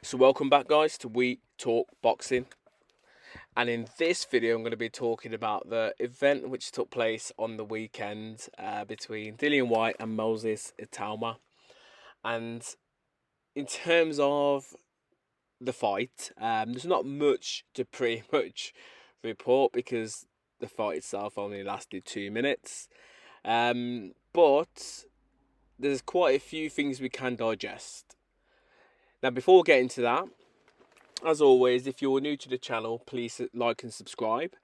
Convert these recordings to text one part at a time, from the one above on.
So welcome back guys to We Talk Boxing, and in this video I'm going to be talking about the event which took place on the weekend between Dillian Whyte and Moses Itauma. And in terms of the fight, there's not much to pretty much report because the fight itself only lasted 2 minutes, but there's quite a few things we can digest. Now before we get into that, as always, if you're new to the channel, please like and subscribe.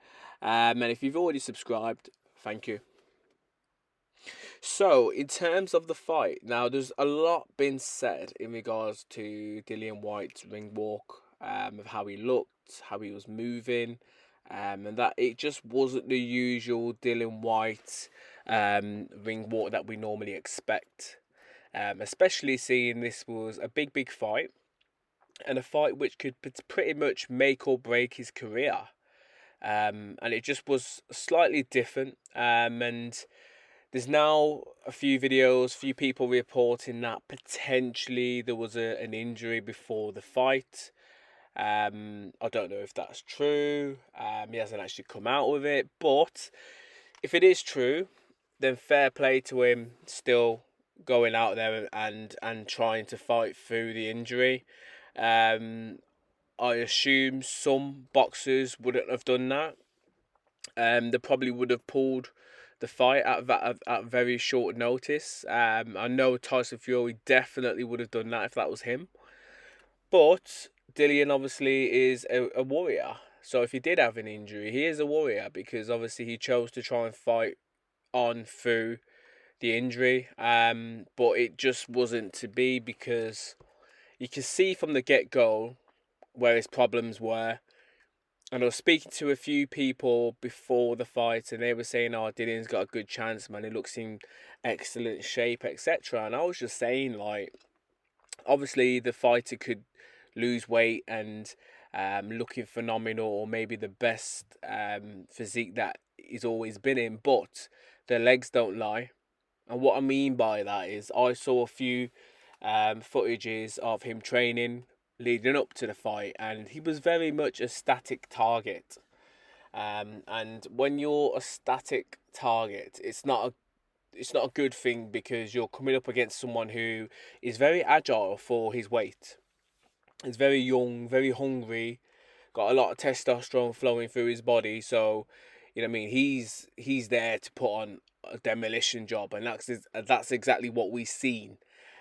And if you've already subscribed, thank you. So, in terms of the fight, now there's a lot been said in regards to Dillian Whyte's ring walk, of how he looked, how he was moving, and that it just wasn't the usual Dillian Whyte ring walk that we normally expect. Especially seeing this was a big fight, and a fight which could pretty much make or break his career. And it just was slightly different. And there's now a few videos, few people reporting that potentially there was an injury before the fight. I don't know if that's true. He hasn't actually come out with it, but if it is true, then fair play to him still going out there and trying to fight through the injury. Um, I assume some boxers wouldn't have done that. They probably would have pulled the fight at very short notice. I know Tyson Fury definitely would have done that if that was him. But Dillian obviously is a warrior. So if he did have an injury, he is a warrior because obviously he chose to try and fight on through the injury. But it just wasn't to be because you can see from the get-go where his problems were. And I was speaking to a few people before the fight, and they were saying, "Oh, Dillian's got a good chance, man. He looks in excellent shape, etc." And I was just saying, like, obviously the fighter could lose weight and looking phenomenal, or maybe the best physique that he's always been in, but the legs don't lie. And what I mean by that is, I saw a few footages of him training leading up to the fight, and he was very much a static target. And when you're a static target, it's not a good thing because you're coming up against someone who is very agile for his weight. He's very young, very hungry, got a lot of testosterone flowing through his body. So, you know what I mean, he's there to put on a demolition job, and that's exactly what we've seen.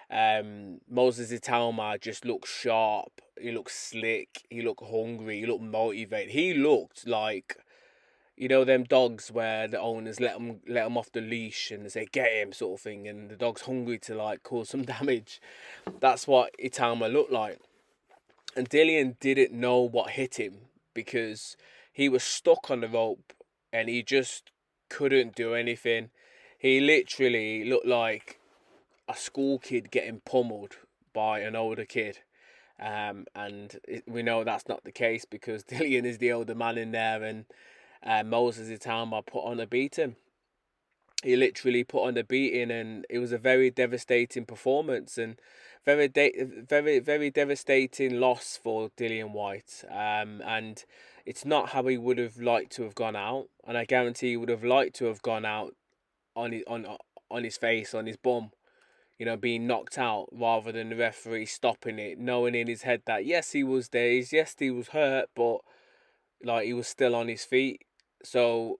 Moses Itauma just looked sharp. He looked slick. He looked hungry. He looked motivated. He looked like, them dogs where the owners let them off the leash and they say get him sort of thing, and the dog's hungry to like cause some damage. That's what Itauma looked like. And Dillian didn't know what hit him because he was stuck on the rope and he just couldn't do anything. He literally looked like a school kid getting pummeled by an older kid. We know that's not the case because Dillian is the older man in there, and Moses Itauma put on a beating. He literally put on a beating, and it was a very devastating performance and very devastating loss for Dillian Whyte. And it's not how he would have liked to have gone out, and I guarantee he would have liked to have gone out on his face, on his bum, being knocked out, rather than the referee stopping it, knowing in his head that yes, he was dazed, yes, he was hurt, but like he was still on his feet. So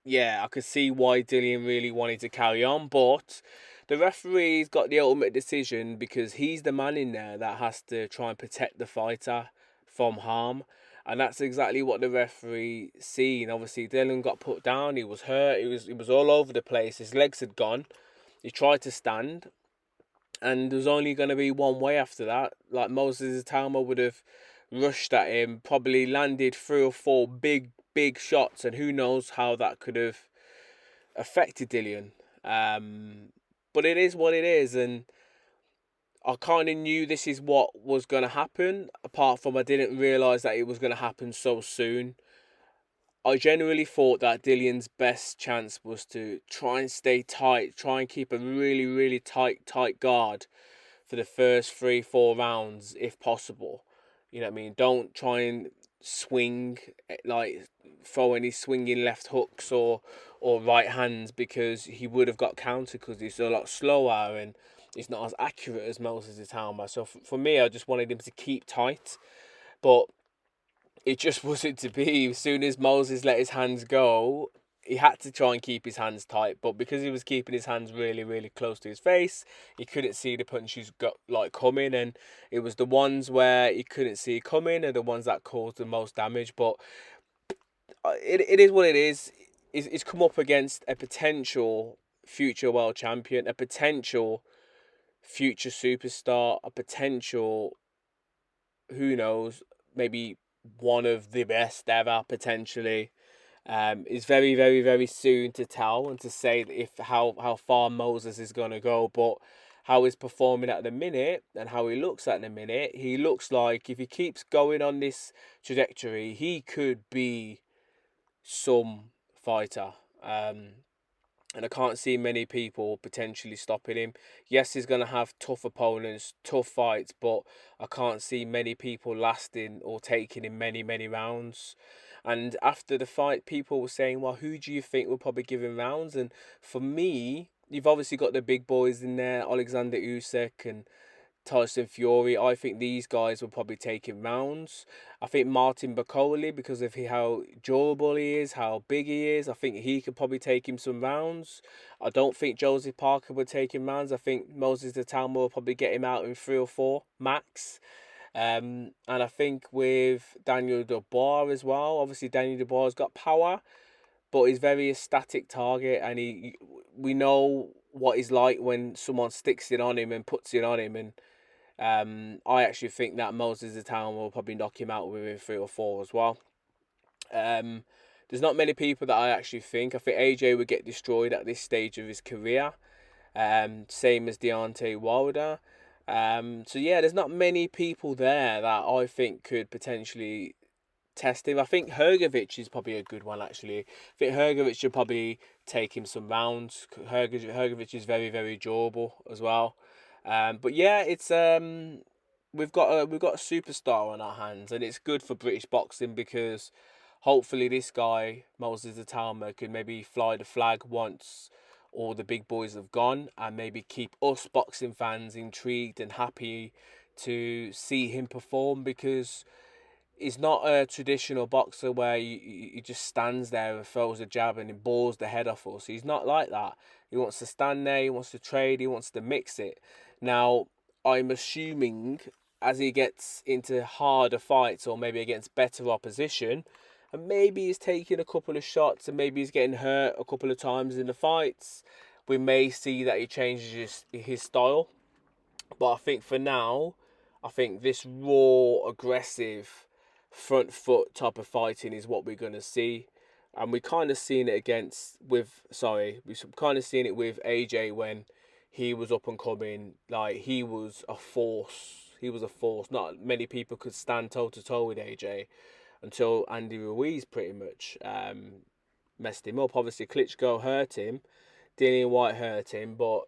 yeah, I could see why Dillian really wanted to carry on, but the referee's got the ultimate decision because he's the man in there that has to try and protect the fighter from harm. And that's exactly what the referee seen. Obviously, Dillian got put down. He was hurt. He was all over the place. His legs had gone. He tried to stand, and there was only going to be one way after that. Like Moses Itauma would have rushed at him, probably landed 3 or 4 big shots, and who knows how that could have affected Dillian. But it is what it is, and I kind of knew this is what was going to happen. Apart from I didn't realise that it was going to happen so soon. I genuinely thought that Dillian's best chance was to try and stay tight, try and keep a really tight guard for the first 3-4 rounds if possible. You know what I mean? Don't try and swing, like throw any swinging left hooks or right hands, because he would have got countered because he's a lot slower and he's not as accurate as Moses Itauma. So for me, I just wanted him to keep tight, but it just wasn't to be. As soon as Moses let his hands go, he had to try and keep his hands tight, but because he was keeping his hands really, really close to his face, he couldn't see the punches coming, and it was the ones where he couldn't see coming and the ones that caused the most damage. But it is what it is. It's come up against a potential future world champion, a potential future superstar, a potential, who knows, maybe one of the best ever, potentially. It's very, very, very soon to tell and to say if how far Moses is going to go, but how he's performing at the minute and how he looks at the minute, he looks like if he keeps going on this trajectory, he could be some fighter. And I can't see many people potentially stopping him. Yes, he's going to have tough opponents, tough fights, but I can't see many people lasting or taking him many, many rounds. And after the fight, people were saying, well, who do you think will probably give him rounds? And for me, you've obviously got the big boys in there, Alexander Usyk and Tyson Fury. I think these guys will probably take him rounds. I think Martin Bakole, because of how durable he is, how big he is, I think he could probably take him some rounds. I don't think Joseph Parker would take him rounds. I think Moses Itauma will probably get him out in 3 or 4 max. And I think with Daniel Dubois as well. Obviously, Daniel Dubois has got power, but he's very a static target, and we know what he's like when someone sticks it on him and puts it on him. And I actually think that Moses Itauma will probably knock him out within 3 or 4 as well. There's not many people that I actually think. I think AJ would get destroyed at this stage of his career. Same as Deontay Wilder. So yeah, there's not many people there that I think could potentially test him. I think Hrgovic is probably a good one, actually. I think Hrgovic should probably take him some rounds. Hrgovic is very, very durable as well. But yeah, it's we've got a superstar on our hands, and it's good for British boxing because hopefully this guy Moses Itauma could maybe fly the flag once all the big boys have gone, and maybe keep us boxing fans intrigued and happy to see him perform, because he's not a traditional boxer where he just stands there and throws a jab and he balls the head off us. He's not like that. He wants to stand there, he wants to trade, he wants to mix it. Now, I'm assuming as he gets into harder fights or maybe against better opposition, and maybe he's taking a couple of shots and maybe he's getting hurt a couple of times in the fights, we may see that he changes his style. But I think for now, I think this raw, aggressive, front foot type of fighting is what we're going to see. And we kind of seen it we've kind of seen it with AJ when he was up and coming. Like, he was a force. Not many people could stand toe to toe with AJ until Andy Ruiz pretty much messed him up. Obviously, Klitschko hurt him, Dillian Whyte hurt him, but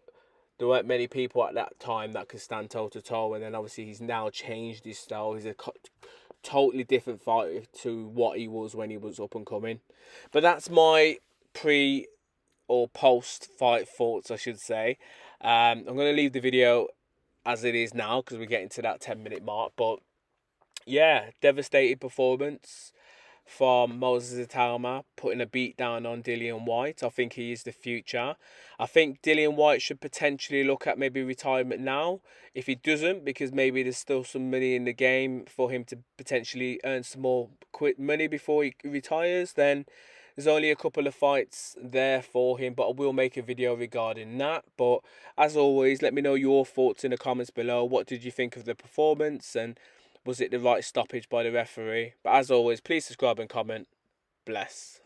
there weren't many people at that time that could stand toe to toe. And then obviously he's now changed his style. He's a totally different fighter to what he was when he was up and coming. But that's my pre or post fight thoughts, I should say. I'm going to leave the video as it is now because we're getting to that 10-minute mark. But yeah, devastating performance from Moses Itauma, putting a beat down on Dillian Whyte. I think he is the future. I think Dillian Whyte should potentially look at maybe retirement now. If he doesn't, because maybe there's still some money in the game for him to potentially earn some more quick money before he retires, then there's only a couple of fights there for him, but I will make a video regarding that. But as always, let me know your thoughts in the comments below. What did you think of the performance, and was it the right stoppage by the referee? But as always, please subscribe and comment. Bless.